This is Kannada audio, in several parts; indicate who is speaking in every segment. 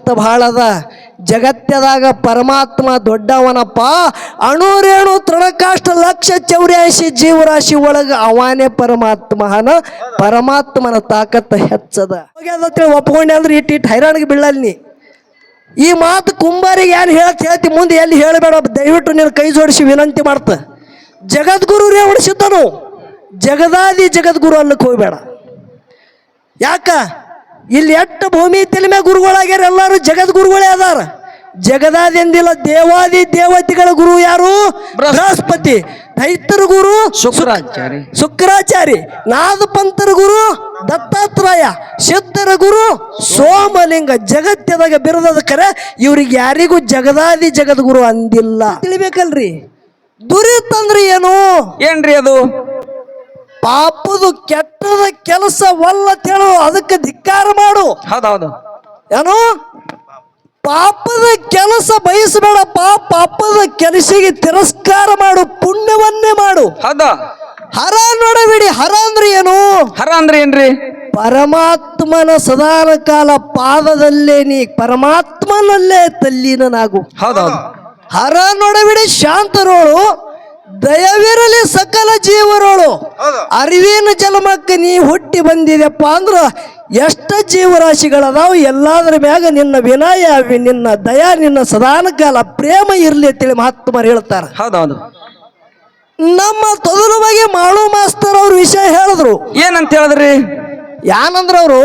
Speaker 1: ಜಗತ್ತು ಬಹಳದ. ಜಗತ್ತದಾಗ ಪರಮಾತ್ಮ ದೊಡ್ಡವನಪ್ಪ. ಅಣುರೇಣು ತೃಣಕಾಷ್ಟ ಲಕ್ಷ 84 ಜೀವರಾಶಿ ಒಳಗ ಅವನೇ ಪರಮಾತ್ಮನ ತಾಕತ್ತ ಹೆಚ್ಚದ. ಒಪ್ಕೊಂಡೆ ಅಂದ್ರೆ ಇಟ್ಟು ಹೈರಾಣಿಗೆ ಬೀಳಲ್ ನೀ. ಈ ಮಾತು ಕುಂಬಾರಿಗೆ ಏನು ಹೇಳ್ತಿ ಮುಂದೆ ಎಲ್ಲಿ ಹೇಳಬೇಡ. ದಯವಿಟ್ಟು ನೀನು ಕೈ ಜೋಡಿಸಿ ವಿನಂತಿ ಮಾಡ್ತ. ಜಗದ್ಗುರು ರೇವಣಿಸಿದ್ದನು, ಜಗದಾದಿ ಜಗದ್ಗುರು ಅಲ್ಲಕ್ಕೆ ಹೋಗ್ಬೇಡ. ಯಾಕ ಇಲ್ಲಿ ಎಷ್ಟು ಭೂಮಿ ತೆಲಿಮೆ ಗುರುಗಳಾಗ್ಯಾರ, ಎಲ್ಲರೂ ಜಗದ್ಗುರುಗಳೇ ಅದಾರ. ಜಗದಾದಿ ಎಂದಿಲ್ಲ, ದೇವಾದಿ ದೇವತೆಗಳ ಗುರು ಯಾರು? ಬೃಹಸ್ಪತಿ. ದೈತ್ಯರ ಗುರು ಶುಕ್ರಾಚಾರಿ. ನಾದಪಂಥರ ಗುರು ದತ್ತಾತ್ರೇಯ. ಸಿದ್ಧರ ಗುರು ಸೋಮಲಿಂಗ. ಜಗತ್ತದಾಗ ಬಿರದದ ಕರೆ ಇವ್ರಿಗೆ ಯಾರಿಗೂ ಜಗದಾದಿ ಜಗದ್ಗುರು ಅಂದಿಲ್ಲ. ತಿಳಿಬೇಕಲ್ರಿ. ದುರಿತಂದ್ರೆ ಏನು?
Speaker 2: ಏನ್ರಿ ಅದು?
Speaker 1: ಪಾಪದು ಕೆಟ್ಟದ ಕೆಲಸ ವಲ್ಲ ಹೇಳು, ಅದಕ್ಕೆ ಧಿಕ್ಕಾರ ಮಾಡು.
Speaker 2: ಹೌದೌದು.
Speaker 1: ಏನು? ಪಾಪದ ಕೆಲಸ ಬಯಸಬೇಡ. ಪಾಪದ ಕೆಲಸಿಗೆ ತಿರಸ್ಕಾರ ಮಾಡು, ಪುಣ್ಯವನ್ನೇ ಮಾಡು.
Speaker 2: ಹೌದಾ?
Speaker 1: ಹರ ನೋಡಬೇಡಿ. ಹರ ಅಂದ್ರೆ ಏನು?
Speaker 2: ಹರ ಅಂದ್ರೆ ಏನ್ರಿ?
Speaker 1: ಪರಮಾತ್ಮನ ಸದಾನ ಕಾಲ ಪಾದದಲ್ಲೇ ನೀ ಪರಮಾತ್ಮನಲ್ಲೇ ತಲ್ಲೀನನಾಗು.
Speaker 2: ಹೌದೌದು.
Speaker 1: ಹರ ನೋಡಬೇಡಿ. ಶಾಂತರೋಳು, ದಯವಿರಲಿ ಸಕಲ ಜೀವರೋಳು. ಅರಿವಿನ ಜನ್ಮಕ್ಕೆ ನೀ ಹುಟ್ಟಿ ಬಂದಿದೆಪ್ಪ ಅಂದ್ರ ಎಷ್ಟ ಜೀವರಾಶಿಗಳದಾವು, ಎಲ್ಲಾದ್ರ ಮ್ಯಾಗ ನಿನ್ನ ವಿನಯ, ನಿನ್ನ ದಯ, ನಿನ್ನ ಸದಾನ ಕಾಲ ಪ್ರೇಮ ಇರ್ಲಿ ಅಂತೇಳಿ ಮಹಾತ್ಮರು ಹೇಳ್ತಾರ.
Speaker 2: ಹೌದೌದು.
Speaker 1: ನಮ್ಮ ತೊದಲು ಬಗ್ಗೆ ಮಾಳು ಮಾಸ್ತರ್ ಅವ್ರ ವಿಷಯ ಹೇಳಿದ್ರು.
Speaker 2: ಏನಂತ ಹೇಳಿದ್ರಿ?
Speaker 1: ಯಾನಂದ್ರ ಅವರು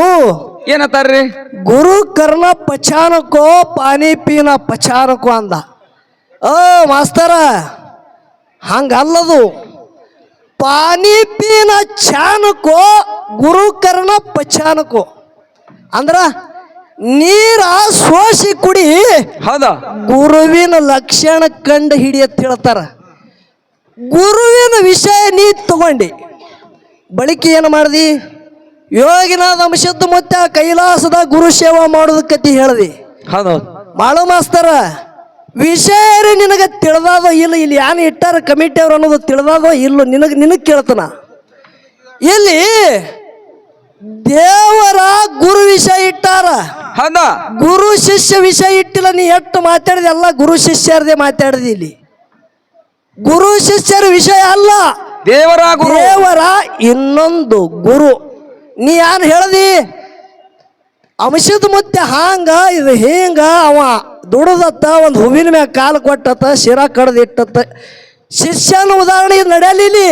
Speaker 2: ಏನಂತಾರ್ರಿ?
Speaker 1: ಗುರು ಕರ್ಣ ಪಚಾನಕೋ ಪಾನಿ ಪೀನ ಪಚಾನಕೋ ಅಂದ. ಮಾಸ್ತರ ಹಂಗಲ್ಲದು. ಪಾನಿ ಪೀನ ಚಾನಕೋ ಗುರು ಕರ್ಣ ಪಚಾನಕೋ ಅಂದ್ರ ನೀರ ಸೋಸಿ ಕುಡಿ.
Speaker 2: ಹೌದಾ? ಗುರುವಿನ
Speaker 1: ಲಕ್ಷಣ ಕಂಡು ಹಿಡಿಯತ್ ಹೇಳ್ತಾರ. ಗುರುವಿನ ವಿಷಯ ನೀ ತಗೊಂಡಿ ಬಳಿಕೆ ಏನು ಮಾಡ್ದಿ? ಯೋಗಿನಾಥ ಅಂಶದ ಮತ್ತೆ ಕೈಲಾಸದ ಗುರು ಸೇವಾ ಮಾಡೋದ ಕತಿ ಹೇಳ್ದಿ.
Speaker 2: ಹೌದೌದು.
Speaker 1: ಮಾಳು ಮಾಸ್ತರ ವಿಷಯ ನಿನಗೆ ತಿಳಿದಾದೋ ಇಲ್ಲ, ಇಲ್ಲಿ ಯಾನು ಇಟ್ಟಾರ ಕಮಿಟಿ ಅವ್ರು ಅನ್ನೋದು ತಿಳಿದಾದೋ ಇಲ್ಲ, ನಿನಗೆ ಕೇಳ್ತಾನ. ಇಲ್ಲಿ ದೇವರ ಗುರು ವಿಷಯ ಇಟ್ಟಾರ.
Speaker 2: ಹೌದಾ?
Speaker 1: ಗುರು ಶಿಷ್ಯ ವಿಷಯ ಇಟ್ಟಿಲ್ಲ. ನೀ ಎಷ್ಟು ಮಾತಾಡಿದೆ ಎಲ್ಲ ಗುರು ಶಿಷ್ಯರದೇ ಮಾತಾಡಿದಿ. ಇಲ್ಲಿ ಗುರು ಶಿಷ್ಯರ ವಿಷಯ ಅಲ್ಲ, ದೇವರ ಇನ್ನೊಂದು ಗುರು. ನೀ ಯಾರು ಹೇಳ್ದಿ? ಅಂಶದ ಮುತ್ತೆ ಹಾಂಗ ಇದು ಹಿಂಗ ಅವ ದುಡದತ್ತ, ಒಂದು ಹೂವಿನ ಮ್ಯಾಗ ಕಾಲು ಕೊಟ್ಟತ್ತ, ಶಿರ ಕಡ್ದು ಇಟ್ಟತ್ತ. ಶಿಷ್ಯನ ಉದಾಹರಣೆ ನಡೆಯಲಿಲ್ಲಿ.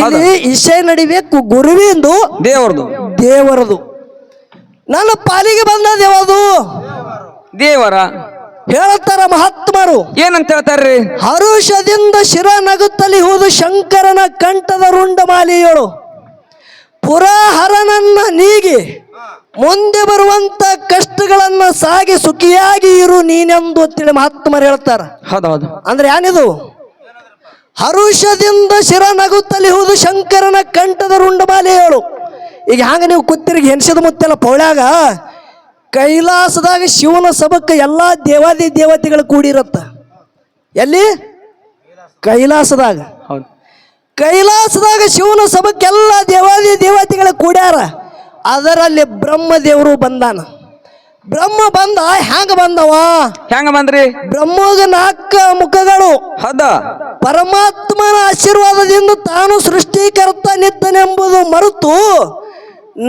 Speaker 1: ಇಲ್ಲಿ ವಿಷಯ ನಡಿಬೇಕು ಗುರುವಿಂದು, ದೇವರದು. ನನ್ನ ಪಾಲಿಗೆ ಬಂದದ ಯಾವುದು? ದೇವರ. ಹೇಳ್ತಾರ ಮಹಾತ್ಮರು.
Speaker 2: ಏನಂತ ಹೇಳ್ತಾರ್ರಿ?
Speaker 1: ಹರುಷದಿಂದ ಶಿರ ನಗುತ್ತಲಿ ಹೋದು ಶಂಕರನ ಕಂಠದ ರುಂಡಮಾಲಿಯಳು ಪುರಹರನನ್ನ ನೀಗಿ ಮುಂದೆ ಬರುವಂತ ಕಷ್ಟಗಳನ್ನ ಸಾಗಿ ಸುಖಿಯಾಗಿ ಇರು ನೀನೆಂದು ಅಂತೇಳಿ ಮಹಾತ್ಮರು ಹೇಳ್ತಾರ.
Speaker 2: ಹೌದೌದು.
Speaker 1: ಅಂದ್ರೆ ಏನಿದು? ಹರುಷದಿಂದ ಶಿರ ನಗುತ್ತಲಿ ಹೋದು ಶಂಕರನ ಕಂಠದ ರುಂಡಮಾಲಿಯಳು. ಈಗ ಹಂಗ ನೀವು ಕುತ್ತಿರಿಗೆ ಹೆನ್ಸಿದ ಮುತ್ತೆಲ್ಲ ಪೌಳ್ಯಾಗ ಕೈಲಾಸದಾಗ ಶಿವನ ಸಭಕ್ಕೆ ಎಲ್ಲಾ ದೇವಾದಿ ದೇವತೆಗಳು ಕೂಡಿರತ್ತ. ಎಲ್ಲಿ? ಕೈಲಾಸದಾಗ. ಕೈಲಾಸದಾಗ ಶಿವನ ಸಭಕ್ಕೆ ಎಲ್ಲ ದೇವಾದಿ ದೇವತೆಗಳು ಕೂಡ್ಯಾರ. ಅದರಲ್ಲಿ ಬ್ರಹ್ಮದೇವರು ಬಂದಾನ. ಬ್ರಹ್ಮ ಬಂದ. ಹ್ಯಾಂಗ ಬಂದವ?
Speaker 2: ಹೆಂಗ ಬಂದ್ರಿ?
Speaker 1: ಬ್ರಹ್ಮಗ 4 ಮುಖಗಳು.
Speaker 2: ಹೌದಾ?
Speaker 1: ಪರಮಾತ್ಮನ ಆಶೀರ್ವಾದದಿಂದ ತಾನು ಸೃಷ್ಟಿಕರ್ತನಿದ್ದನೆಂಬುದು ಮರೆತು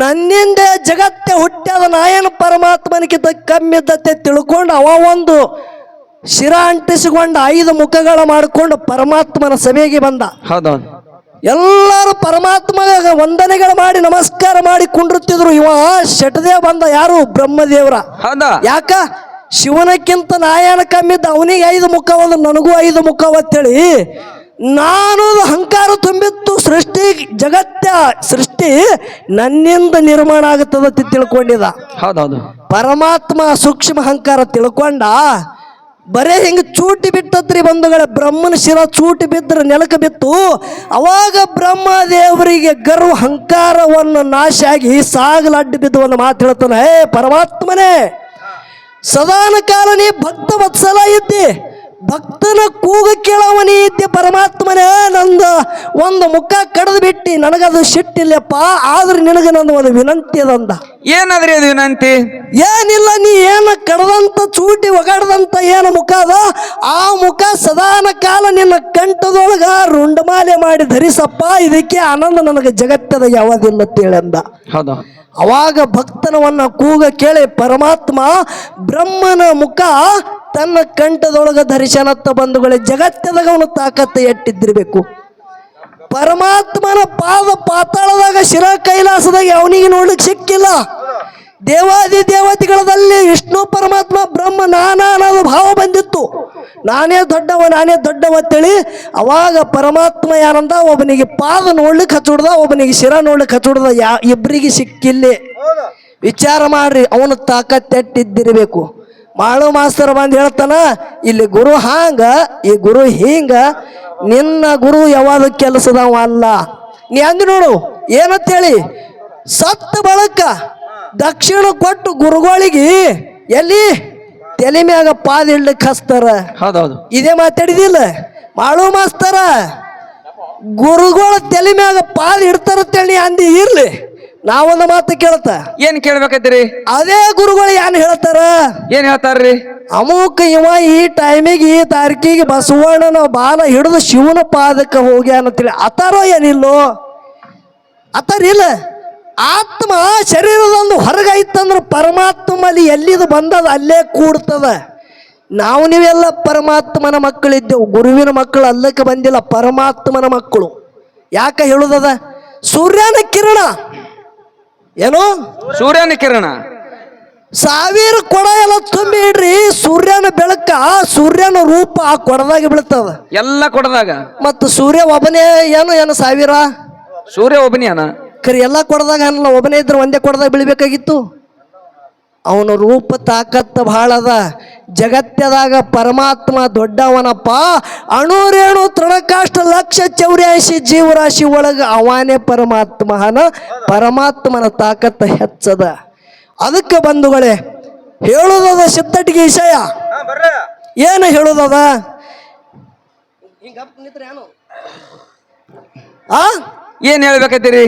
Speaker 1: ನನ್ನಿಂದ ಜಗತ್ತೇ ಹುಟ್ಟ್ಯಾದ, ನಾಯನ ಪರಮಾತ್ಮನಿಗಿಂತ ಕಮ್ಮಿದ್ದತೆ ತಿಳ್ಕೊಂಡು ಅವ ಒಂದು ಶಿರ ಅಂಟಿಸಿಕೊಂಡು 5 ಮುಖಗಳ ಮಾಡಿಕೊಂಡು ಪರಮಾತ್ಮನ ಸಭೆಗೆ ಬಂದ.
Speaker 2: ಹೌದೌದು.
Speaker 1: ಎಲ್ಲರೂ ಪರಮಾತ್ಮಗ ವಂದನೆಗಳು ಮಾಡಿ ನಮಸ್ಕಾರ ಮಾಡಿ ಕುಂಡಿರ್ತಿದ್ರು. ಇವ ಶಟದೇ ಬಂದ. ಯಾರು? ಬ್ರಹ್ಮದೇವರ. ಯಾಕ? ಶಿವನಕ್ಕಿಂತ ನಾಯನ ಕಮ್ಮಿದ್ದ, ಅವನಿಗೆ 5 ಮುಖ, ಒಂದು ನನಗೂ 5 ಮುಖ ಅಂತೇಳಿ ನಾನು ಅಹಂಕಾರ ತುಂಬಿತ್ತು. ಸೃಷ್ಟಿ ನನ್ನಿಂದ ನಿರ್ಮಾಣ ಆಗುತ್ತದೆ ತಿಳ್ಕೊಂಡಿದ್ದ.
Speaker 2: ಹೌದೌದು.
Speaker 1: ಪರಮಾತ್ಮ ಸೂಕ್ಷ್ಮ ಅಹಂಕಾರ ತಿಳ್ಕೊಂಡ. ಬರೇ ಹಿಂಗ ಚೂಟಿ ಬಿಟ್ಟತ್ರಿ ಬಂಧುಗಳ. ಬ್ರಹ್ಮನ ಶಿರ ಚೂಟಿ ಬಿದ್ದರೆ ನೆಲಕ ಬಿತ್ತು. ಅವಾಗ ಬ್ರಹ್ಮದೇವರಿಗೆ ಗರ್ವ ಅಹಂಕಾರವನ್ನು ನಾಶ ಆಗಿ ಸಾಗಲ ಅಡ್ಡು ಬಿದ್ದು ಒಂದು ಮಾತು ಹೇಳ್ತಾನೆ. ಹೇ ಪರಮಾತ್ಮನೇ, ಸದಾನ ಕಾಲ ನೀ ಭಕ್ತ ವತ್ಸಲ ಇದ್ದಿ, ಭಕ್ತನ ಕೂಗ ಕೇಳವನಿ ಇದ್ದೆ ಪರಮಾತ್ಮನೇ, ನಂದು ಒಂದು ಮುಖ ಕಡ್ದು ಬಿಟ್ಟು ನನಗದು ಸಿಟ್ಟಿಲ್ಲಪ್ಪ, ಆದ್ರೆ ನಿನಗೆ ನಂದು ಒಂದು ವಿನಂತಿ ಅದಂದ.
Speaker 2: ಏನಾದ್ರಿ ಅದು ವಿನಂತಿ?
Speaker 1: ಏನಿಲ್ಲ, ನೀ ಏನು ಕಡ್ದಂತ ಚೂಟಿ ಒಗಾಡ್ದಂತ ಏನು ಮುಖ ಅದ, ಆ ಮುಖ ಸದಾನ ಕಾಲ ನಿನ್ನ ಕಂಠದೊಳಗ ರುಂಡಮಾಲೆ ಮಾಡಿ ಧರಿಸಪ್ಪ, ಇದಕ್ಕೆ ಆನಂದ ನನಗೆ ಜಗತ್ತದ ಯಾವದಿಲ್ಲ ಅಂತೇಳಂದ.
Speaker 2: ಹೌದಾ?
Speaker 1: ಅವಾಗ ಭಕ್ತನವನ್ನ ಕೂಗ ಕೇಳಿ ಪರಮಾತ್ಮ ಬ್ರಹ್ಮನ ಮುಖ ತನ್ನ ಕಂಠದೊಳಗ ಧರಿಸನತ್ತ ಬಂಧುಗಳೇ, ಜಗತ್ತದಾಗ ಅವನು ತಾಕತ್ತ ಎಟ್ಟಿದ್ದಿರ್ಬೇಕು. ಪರಮಾತ್ಮನ ಪಾದ ಪಾತಾಳದಾಗ ಶಿರ ಕೈಲಾಸದಾಗ ಅವನಿಗೆ ನೋಡ್ಲಿಕ್ಕೆ ಸಿಕ್ಕಿಲ್ಲ. ದೇವಾದಿ ದೇವತೆಗಳಲ್ಲಿ ವಿಷ್ಣು ಪರಮಾತ್ಮ ಬ್ರಹ್ಮ ನಾನಾ ಅನ್ನೋದು ಭಾವ ಬಂದಿತ್ತು. ನಾನೇ ದೊಡ್ಡವ ಅಂತೇಳಿ. ಅವಾಗ ಪರಮಾತ್ಮ ಯಾರಂದ, ಒಬ್ಬನಿಗೆ ಪಾದ ನೋಡ್ಲಿಕ್ಕೆ ಹಚ್ಚುಡ್ದ, ಒಬ್ಬನಿಗೆ ಶಿರ ನೋಡ್ಲಿಕ್ಕೆ ಹಚ್ಚುಡ್ದ, ಇಬ್ಬರಿಗೆ ಸಿಕ್ಕಿಲ್ಲೇ. ವಿಚಾರ ಮಾಡ್ರಿ, ಅವನು ತಾಕತ್ತೆಟ್ಟಿದ್ದಿರಬೇಕು. ಮಾಳು ಮಾಸ್ತರ್ ಬಂದು ಹೇಳ್ತಾನ, ಇಲ್ಲಿ ಗುರು ಹಾಂಗ, ಈ ಗುರು ಹಿಂಗ, ನಿನ್ನ ಗುರು ಯಾವಾಗ ಕೆಲಸದವ ಅಲ್ಲ. ನೀ ಹಂಗ ನೋಡು ಏನಂತೇಳಿ, ಸತ್ತ ಬಳಕ ದಕ್ಷಿಣ ಕೊಟ್ಟು ಗುರುಗಳಿಗೆ ಎಲ್ಲಿ ತಲೆ ಮ್ಯಾಗ ಪಾದ ಇಡ್ಲಿಕ್ಕೆ ಹಚ್ತಾರ.
Speaker 2: ಹೌದೌದು,
Speaker 1: ಇದೇ ಮಾತಾಡಿದಿಲ್ಲ ಮಾಳು ಮಾಸ್ತರ. ಗುರುಗಳ ತಲೆ ಮ್ಯಾಗ ಪಾದ ಇಡ್ತಾರತ್ತೇಳಿ ಅಂದಿ ಇರ್ಲಿ. ನಾವೊಂದು ಮಾತು ಕೇಳ್ತ,
Speaker 2: ಏನ್ ಕೇಳ್ಬೇಕೈತ್ರಿ?
Speaker 1: ಅದೇ ಗುರುಗಳು ಏನ್ ಹೇಳ್ತಾರ?
Speaker 2: ಏನ್ ಹೇಳ್ತಾರ್ರಿ?
Speaker 1: ಅಮುಕ್ ಇವ ಈ ಟೈಮಿಗೆ ಈ ತಾರೀಕಿಗೆ ಬಸವಣ್ಣನ ಬಾಲ ಹಿಡಿದು ಶಿವನ ಪಾದಕ್ಕೆ ಹೋಗ್ಯಾನ ಅಂತೇಳಿ ಅತಾರೋ ಏನಿಲ್ಲೋ? ಅತಾರಿಲ್ಲ. ಆತ್ಮ ಶರೀರದೊಂದು ಹೊರಗೈತಂದ್ರೆ ಪರಮಾತ್ಮಲ್ಲಿ ಎಲ್ಲಿದು ಬಂದದ ಅಲ್ಲೇ ಕೂಡ್ತದ. ನಾವು ನೀವೆಲ್ಲ ಪರಮಾತ್ಮನ ಮಕ್ಕಳಿದ್ದೆವು, ಗುರುವಿನ ಮಕ್ಕಳು ಅಲ್ಲಕ್ಕೆ ಬಂದಿಲ್ಲ, ಪರಮಾತ್ಮನ ಮಕ್ಕಳು. ಯಾಕೆ ಹೇಳುದದ? ಸೂರ್ಯನ ಕಿರಣ ಏನು?
Speaker 2: ಸೂರ್ಯನ ಕಿರಣ
Speaker 1: 1000 ಕೊಡ ಎಲ್ಲ ತುಂಬಿ ಇಡ್ರಿ, ಸೂರ್ಯನ ಬೆಳಕ ಸೂರ್ಯನ ರೂಪ ಆ ಕೊಡದಾಗ ಬೀಳ್ತದ.
Speaker 2: ಎಲ್ಲ ಕೊಡದಾಗ
Speaker 1: ಮತ್ತು ಸೂರ್ಯ ಒಬ್ಬನೇ ಏನು 1000?
Speaker 2: ಸೂರ್ಯ ಒಬ್ಬನಿಯನ
Speaker 1: ಖರಿ ಎಲ್ಲ ಕೊಡದಾಗ ಅನ್ನಲ್ಲ, ಒಬ್ಬನೇ ಇದ್ರೆ ಒಂದೇ ಕೊಡದಾಗ ಬೀಳ್ಬೇಕಾಗಿತ್ತು. ಅವನ ರೂಪ ತಾಕತ್ತ ಬಹಳ ಅದ. ಜಗತ್ತದಾಗ ಪರಮಾತ್ಮ ದೊಡ್ಡವನಪ್ಪ. ಅಣುರೇಣು ತೃಣಕಾಷ್ಟ 1,84,000 ಜೀವರಾಶಿ ಒಳಗ ಅವನೇ ಪರಮಾತ್ಮನ ತಾಕತ್ತ ಹೆಚ್ಚದ. ಅದಕ್ಕೆ ಬಂಧುಗಳೇ ಹೇಳುದದ ಸಿದ್ಧಟಿಗೆ ವಿಷಯ ಏನು ಹೇಳುದದ?
Speaker 2: ಏನ್ ಹೇಳ್ಬೇಕೈತಿರಿ?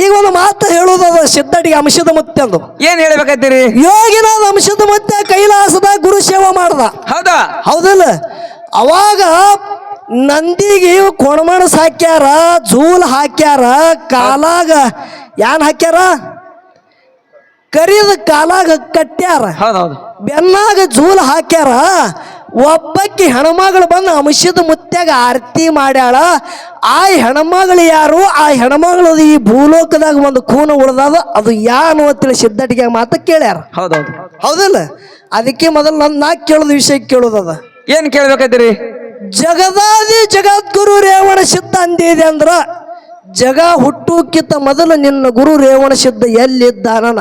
Speaker 1: ಈಗ ಒಂದು ಮಾತು ಹೇಳುದದ ಸಿದ್ಧಟಿಗೆ ಅಂಶದ ಮುತ್ತೆ ಅಂದು.
Speaker 2: ಏನ್ ಹೇಳ್ಬೇಕೈತಿರಿ?
Speaker 1: ಯೋಗಿನಾದ ಅಂಶದ ಮುತ್ತೆ ಕೈಲಾಸದ ಗುರು ಸೇವೆ ಮಾಡ್ದ.
Speaker 2: ಹೌದಾ?
Speaker 1: ಹೌದಲ್ಲ? ಅವಾಗ ನಂದಿಗೆ ಕೊಣಮಣಸ್ ಹಾಕ್ಯಾರ, ಜೂಲ್ ಹಾಕ್ಯಾರ, ಕಾಲಾಗ ಯಾನ್ ಹಾಕ್ಯಾರ? ಕರಿದ ಕಾಲಾಗ ಕಟ್ಟ್ಯಾರ,
Speaker 2: ಹೌದೌದು.
Speaker 1: ಬೆನ್ನಾಗ ಜೂಲ್ ಹಾಕ್ಯಾರ. ಒಬ್ಬಕ್ಕೆ ಹೆಣ್ಮಗಳು ಬಂದು ಅಂಶದ ಮುತ್ಯಾಗ ಆರತಿ ಮಾಡ್ಯಾಳ. ಆ ಹೆಣ್ಮಗಳು ಯಾರು? ಆ ಹೆಣ್ಮಗಳು ಈ ಭೂಲೋಕದಾಗ ಒಂದು ಕೂನ ಉಳ್ದದ, ಅದು ಯಾನು ಅಂತೇಳಿ ಸಿದ್ಧಟಿಗೆ ಮಾತ ಕೇಳ್ಯಾರ.
Speaker 2: ಹೌದೌದು.
Speaker 1: ಹೌದಲ್ಲ? ಅದಕ್ಕೆ ಮೊದಲು ನಾ ಕೇಳೋದು ವಿಷಯ ಕೇಳೋದದ.
Speaker 2: ಏನ್ ಕೇಳ್ಬೇಕೈತಿರಿ?
Speaker 1: ಜಗದಾದಿ ಜಗದ್ಗುರು ರೇವಣ ಸಿದ್ಧ ಅಂದಿದೆ ಅಂದ್ರ, ಜಗ ಹುಟ್ಟುಕ್ಕಿಂತ ಮೊದಲು ನಿನ್ನ ಗುರು ರೇವಣ ಸಿದ್ಧ ಎಲ್ಲಿದ್ದಾನ?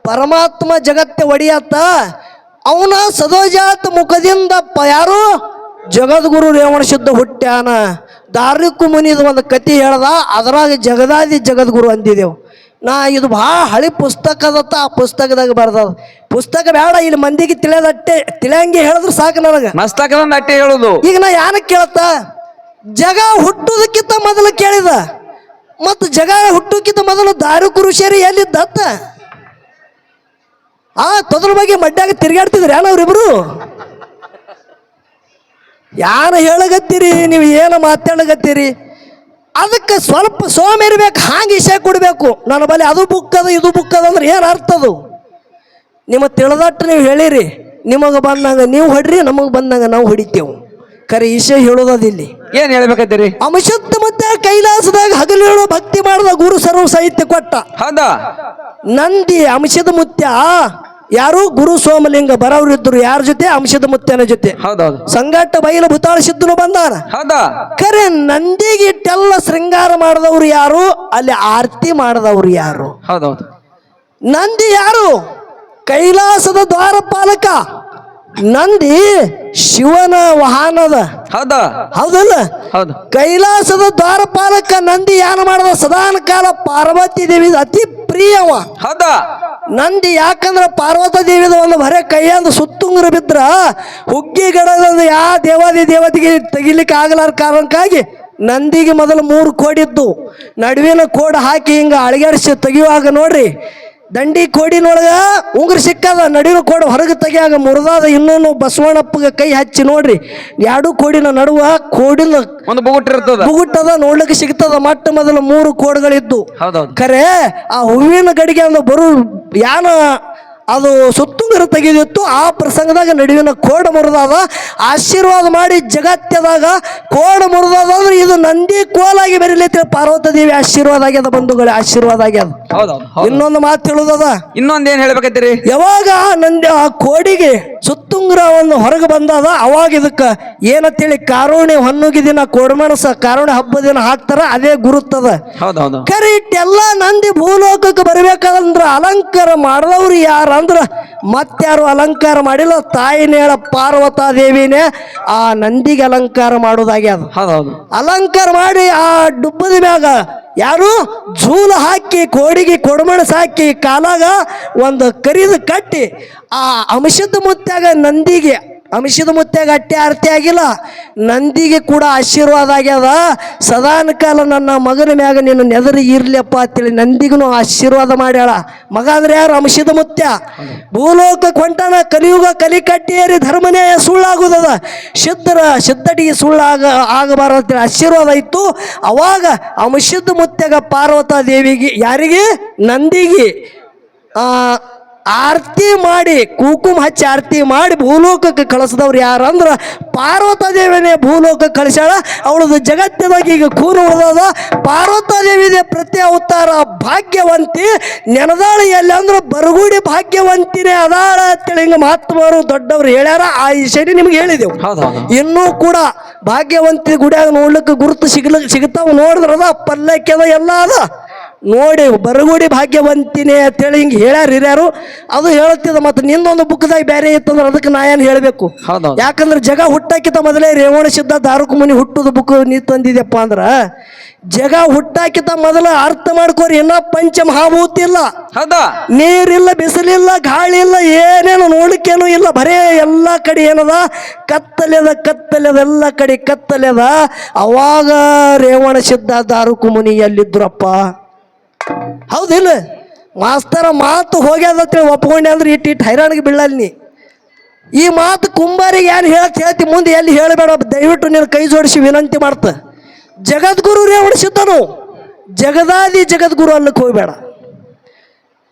Speaker 1: ಪರಮಾತ್ಮ ಜಗತ್ತೆ ಒಡೆಯತ್ತ. ಅವನ ಸದೋಜಾತ ಮುಖದಿಂದ ಯಾರು? ಜಗದ್ಗುರು ರೇವಣ ಸಿದ್ಧ ಹುಟ್ಟ್ಯಾನ. ದಾರಿಕು ಮುನಿದ ಒಂದು ಕತೆ ಹೇಳ್ದ, ಅದರಾಗ ಜಗದಾದಿ ಜಗದ್ಗುರು ಅಂದಿದೆವು. ನಾ ಇದು ಭಾಳ ಹಳಿ ಪುಸ್ತಕ ಅದತ್ತ, ಆ ಪುಸ್ತಕದಾಗ ಬರ್ದದ. ಪುಸ್ತಕ ಬೇಡ, ಇಲ್ಲಿ ಮಂದಿಗೆ ತಿಳಿಯಂಗೆ ಹೇಳಿದ್ರು ಸಾಕು ನನಗೆ.
Speaker 2: ಮಸ್ತಕದ ಅಟ್ಟೆ ಹೇಳುದು. ಈಗ
Speaker 1: ನಾ ಯಾನಕ್ಕೆ ಕೇಳ್ತ? ಜಗ ಹುಟ್ಟುದಕ್ಕಿಂತ ಮೊದಲು ಕೇಳಿದ, ಮತ್ತು ಜಗ ಹುಟ್ಟುಕ್ಕಿಂತ ಮೊದಲು ದಾರಿಕು ಋಷಿಯರು ಎಲ್ಲಿದ್ದತ್ತ? ತೊದ್ರ ಬಗ್ಗೆ ಮಡ್ಯಾಗ ತಿರ್ಗಾಡ್ತಿದ್ರಿ ಅವ್ರಿಬ್ರು. ಯಾನ ಹೇಳಗತ್ತೀರಿ ನೀವು? ಏನು ಮಾತಾಡಗತ್ತೀರಿ? ಅದಕ್ಕೆ ಸ್ವಲ್ಪ ಸೋಮ ಇರ್ಬೇಕು, ಹಾಂಗೆ ವಿಷಯ ಕೊಡಬೇಕು. ನನ್ನ ಬಳಿ ಅದು ಬುಕ್ ಅದ ಇದು ಬುಕ್ ಅದ ಅಂದ್ರೆ ಏನು ಅರ್ಥ ಅದು? ನಿಮ್ಮ ತಿಳಿದಟ್ಟು ನೀವು ಹೇಳಿರಿ, ನಿಮಗೆ ಬಂದಂಗ ನೀವು ಹೊಡ್ರಿ, ನಮಗೆ ಬಂದಂಗ ನಾವು ಹೊಡಿತೇವೆ. ಖರೆ ವಿಷಯ ಹೇಳೋದಿಲ್ಲಿ.
Speaker 2: ಏನ್ ಹೇಳ್ಬೇಕೈತಿರಿ?
Speaker 1: ಅಂಶದ ಮತ್ತೆ ಕೈಲಾಸದಾಗ ಹಗಲೇಳು ಭಕ್ತಿ ಮಾಡಿದ ಗುರು ಸರ್ವ ಸಾಹಿತ್ಯ ಕೊಟ್ಟ.
Speaker 2: ಹೌದಾ?
Speaker 1: ನಂದಿ ಅಂಶದ ಮುತ್ಯ ಯಾರು? ಗುರು ಸೋಮಲಿಂಗ ಬರವ್ರಿದ್ರು. ಯಾರ ಜೊತೆ? ಅಂಶದ ಮುತ್ಯನ ಜೊತೆ.
Speaker 2: ಹೌದೌದು.
Speaker 1: ಸಂಗಟ್ಟ ಬೈಲ ಭೂತಾಳ ಸಿದ್ಧನು ಬಂದಾನ.
Speaker 2: ಹೌದಾ?
Speaker 1: ಖರೆ ನಂದಿಗೆ ಇಟ್ಟೆಲ್ಲ ಶೃಂಗಾರ ಮಾಡಿದವ್ರು ಯಾರು? ಅಲ್ಲಿ ಆರತಿ ಮಾಡಿದವ್ರು ಯಾರು?
Speaker 2: ಹೌದೌದು.
Speaker 1: ನಂದಿ ಯಾರು? ಕೈಲಾಸದ ದ್ವಾರಪಾಲಕ. ನಂದಿ ಶಿವನ ವಾಹನದ.
Speaker 2: ಹೌದಾ
Speaker 1: ಹೌದಲ್ಲ?
Speaker 2: ಹೌದು
Speaker 1: ಕೈಲಾಸದ ದ್ವಾರಪಾಲಕ ನಂದಿ ಏನ್ ಮಾಡದ ಸದಾನ ಕಾಲ ಪಾರ್ವತಿ ದೇವಿ ಅತಿ ಪ್ರಿಯವ.
Speaker 2: ಹೌದಾ
Speaker 1: ನಂದಿ ಯಾಕಂದ್ರ ಪಾರ್ವತಿ ದೇವಿದ ಒಂದು ಬರೇ ಕೈಯಂದು ಸುತ್ತುಂಗ್ರ ಬಿದ್ರ ಹುಗ್ಗಿ ಗಡದಂದು ಯಾವ ದೇವಾದಿ ದೇವತೆಗೆ ತೆಗಿಲಿಕ್ಕೆ ಆಗಲಾರ ಕಾರಣಕ್ಕಾಗಿ ನಂದಿಗೆ ಮೊದಲು 3 ಕೋಡಿದ್ದು ನಡುವಿನ ಕೋಡ್ ಹಾಕಿ ಹಿಂಗ ಅಳಗಾಡಿಸಿ ತೆಗಿಯುವಾಗ ನೋಡ್ರಿ ದಂಡಿ ಕೋಡಿನೊಳಗ ಉಂಗ್ರ ಸಿಕ್ಕದ, ನಡುವಿನ ಕೋಡ್ ಹೊರಗೆ ತೆಗಿಯಾಗ ಮುರಿದಾದ. ಇನ್ನೊಂದು ಬಸವಣ್ಣಪ್ಪಗೆ ಕೈ ಹಚ್ಚಿ ನೋಡ್ರಿ 2 ಕೋಡಿನ ನಡುವ ಕೋಡಿನ
Speaker 2: ಒಂದು
Speaker 1: ಬುಗುಟ್ಟದ ನೋಡ್ಲಿಕ್ಕೆ ಸಿಗ್ತದ. ಮೊದಲು 3 ಕೋಡ್ಗಳಿದ್ದು
Speaker 2: ಹೌದೌದು
Speaker 1: ಖರೆ ಆ ಹೂವಿನ ಗಡಿಗೆ ಅಂದ ಬರು ಯಾನ ಅದು ಸುತ್ತುಂಗರ ತೆಗೆದಿತ್ತು. ಆ ಪ್ರಸಂಗದಾಗ ನಡುವಿನ ಕೋಡ ಮುರಿದಾದ. ಆಶೀರ್ವಾದ ಮಾಡಿ ಜಗತ್ತದಾಗ ಕೋಡ ಮುರಿದಾದ ಅಂದ್ರೆ ಇದು ನಂದಿ ಕೋಲಾಗಿ ಬೆರೀಲಿಕ್ಕೆ ಪಾರ್ವತಿ ದೇವಿ ಆಶೀರ್ವಾದ ಆಗ್ಯದ ಬಂಧುಗಳೇ, ಆಶೀರ್ವಾದ ಆಗ್ಯದ. ಇನ್ನೊಂದು ಮಾತು ಹೇಳುದದ,
Speaker 2: ಇನ್ನೊಂದೇನ್ ಹೇಳ್ಬೇಕೈತಿರಿ?
Speaker 1: ಯಾವಾಗ ನಂದಿ ಆ ಕೋಡಿಗೆ ಸುತ್ತುಂಗ್ರ ಒಂದು ಹೊರಗೆ ಬಂದದ ಅವಾಗ ಇದಕ್ಕ ಏನಂತೇಳಿ ಕಾರುಣಿ ಹೊನ್ನುಗಿ ದಿನ ಕೋಡಮಣಸ ಕಾರುಣಿ ಹಬ್ಬ ದಿನ ಹಾಕ್ತಾರ, ಅದೇ ಗುರುತದ. ಖರೆ ಇಟ್ಟೆಲ್ಲ ನಂದಿ ಭೂಲೋಕಕ್ಕೆ ಬರ್ಬೇಕಂದ್ರ ಅಲಂಕಾರ ಮಾಡಿದವ್ರು ಯಾರ ಅಂದ್ರ ಮತ್ತಾರು ಅಲಂಕಾರ ಮಾಡಿಲ್ಲ, ತಾಯಿನೇಳ ಪಾರ್ವತಾ ದೇವಿನೇ ಆ ನಂದಿಗೆ ಅಲಂಕಾರ ಮಾಡೋದಾಗ್ಯದ. ಅಲಂಕಾರ ಮಾಡಿ ಆ ಡುಬ್ಬದ ಮ್ಯಾಗ ಯಾರು ಜೂಲ ಹಾಕಿ ಕೋಡಿಗೆ ಕೊಡಮಣಸ ಹಾಕಿ ಕಾಲಾಗ ಒಂದು ಕರಿದು ಕಟ್ಟಿ ಆ ಅಂಶದ ಮುತ್ಯಾಗ ನಂದಿಗೆ ಅಂಶದ ಮುತ್ಯಾಗ ಅಟ್ಟೆ ಆರತಿ ಆಗಿಲ್ಲ, ನಂದಿಗೆ ಕೂಡ ಆಶೀರ್ವಾದ ಆಗ್ಯದ. ಸದಾನ ಕಾಲ ನನ್ನ ಮಗನ ಮ್ಯಾಗ ನೀನು ನೆದರಿ ಇರ್ಲಿಯಪ್ಪ ಅಂತೇಳಿ ನಂದಿಗೂ ಆಶೀರ್ವಾದ ಮಾಡ್ಯಾಳ. ಮಗ ಅಂದ್ರೆ ಯಾರು? ಅಂಶದ ಮುತ್ಯ. ಭೂಲೋಕಕ್ಕೆ ಹೊಂಟಾನ, ಕಲಿಯುಗ ಕಲಿ ಕಟ್ಟಿಯೇರಿ ಧರ್ಮನ್ಯಾಯ ಸುಳ್ಳಾಗುದದ, ಸಿದ್ಧಟಿಗೆ ಆಗಬಾರ ಅಂತೇಳಿ ಆಶೀರ್ವಾದ ಇತ್ತು. ಅವಾಗ ಅಂಶದ ಮುತ್ಯಾಗ ಪಾರ್ವತಾ ದೇವಿಗೆ ಯಾರಿಗೆ? ನಂದಿಗೆ ಆರತಿ ಮಾಡಿ ಕುಂಕುಮ ಹಚ್ಚಿ ಆರತಿ ಮಾಡಿ ಭೂಲೋಕಕ್ಕೆ ಕಳಿಸಿದವ್ರು ಯಾರಂದ್ರ ಪಾರ್ವತಾ ದೇವಿನೇ ಭೂಲೋಕಕ್ಕೆ ಕಳಿಸ್ಯಾಳ. ಅವಳದು ಜಗತ್ತಿನಾಗ ಈಗ ಕೂನು ಉಳಿದದ. ಪಾರ್ವತಾ ದೇವಿದೆ ಪ್ರತಿ ಅವತಾರ ಭಾಗ್ಯವಂತಿ. ನೆನದಾಳ ಎಲ್ಲಿ ಅಂದ್ರೆ ಬರಗೂಡಿ ಭಾಗ್ಯವಂತಿನೇ ಅದಾಳ ಅಂತೇಳಿ ಹಿಂಗ ಮಹಾತ್ಮರು ದೊಡ್ಡವ್ರು ಹೇಳ್ಯಾರ. ಆ ವಿಷಯ ನಿಮ್ಗೆ ಹೇಳಿದೆವು. ಇನ್ನೂ ಕೂಡ ಭಾಗ್ಯವಂತಿ ಗುಡಿಯಾಗ ನೋಡ್ಲಿಕ್ಕೆ ಗುರುತು ಸಿಗ್ತಾವ. ನೋಡಿದ್ರದ ಪಲ್ಲಕ್ಯದ ಎಲ್ಲ ಅದ ನೋಡಿ ಬರಗೂಡಿ ಭಾಗ್ಯವಂತಿನೇ ಅಂತೇಳಿ ಹಿಂಗೆ ಹಿರ್ಯಾರು ಅದು ಹೇಳ್ತಿದ. ಮತ್ತು ನಿಂದೊಂದು ಬುಕ್ದಾಗ ಬೇರೆ ಇತ್ತಂದ್ರೆ ಅದಕ್ಕೆ ನಾ ಏನು ಹೇಳಬೇಕು? ಯಾಕಂದ್ರೆ ಜಗ ಹುಟ್ಟಾಕಿತ ಮೊದಲೇ ರೇವಣ ಸಿದ್ಧ ದಾರುಕ ಮುನಿ ಹುಟ್ಟುದು ಬುಕ್ ನೀ ತಂದಿದ್ಯಪ್ಪ ಅಂದ್ರ ಜಗ ಹುಟ್ಟಾಕಿತ ಮೊದಲ ಅರ್ಥ ಮಾಡ್ಕೋರಿ. ಇನ್ನ ಪಂಚಮಹಾಭೂತಿ ಇಲ್ಲ, ನೀರಿಲ್ಲ, ಬಿಸಿಲಿಲ್ಲ, ಗಾಳಿ ಇಲ್ಲ, ಏನೇನು ನೋಡ್ಲಿಕ್ಕೇನು ಇಲ್ಲ. ಬರೇ ಎಲ್ಲ ಕಡೆ ಏನದ? ಕತ್ತಲೆದ ಎಲ್ಲ ಕಡೆ ಕತ್ತಲೆದ. ಅವಾಗ ರೇವಣ ಸಿದ್ಧ ದಾರುಕ ಮುನಿ ಎಲ್ಲಿದ್ರಪ್ಪ? ಹೌದಿಲ್ಲ? ಮಾಸ್ತರ ಮಾತು ಹೋಗ್ಯದಂತೇಳಿ ಒಪ್ಕೊಂಡೆ ಅಂದ್ರೆ ಇಟ್ಟು ಹೈರಾಣಿಗೆ ಬೀಳಲ್ಲ ನೀ. ಈ ಮಾತು ಕುಂಬಾರಿಗೆ ಏನು ಹೇಳ್ತಿ ಮುಂದೆ ಎಲ್ಲಿ ಹೇಳಬೇಡ. ದಯವಿಟ್ಟು ನೀನು ಕೈ ಜೋಡಿಸಿ ವಿನಂತಿ ಮಾಡ್ತ. ಜಗದ್ಗುರು ರೇವಣ ಸಿದ್ಧನು ಜಗದಾದಿ ಜಗದ್ಗುರು ಅಲ್ಲಕ್ಕೆ ಹೋಗ್ಬೇಡ.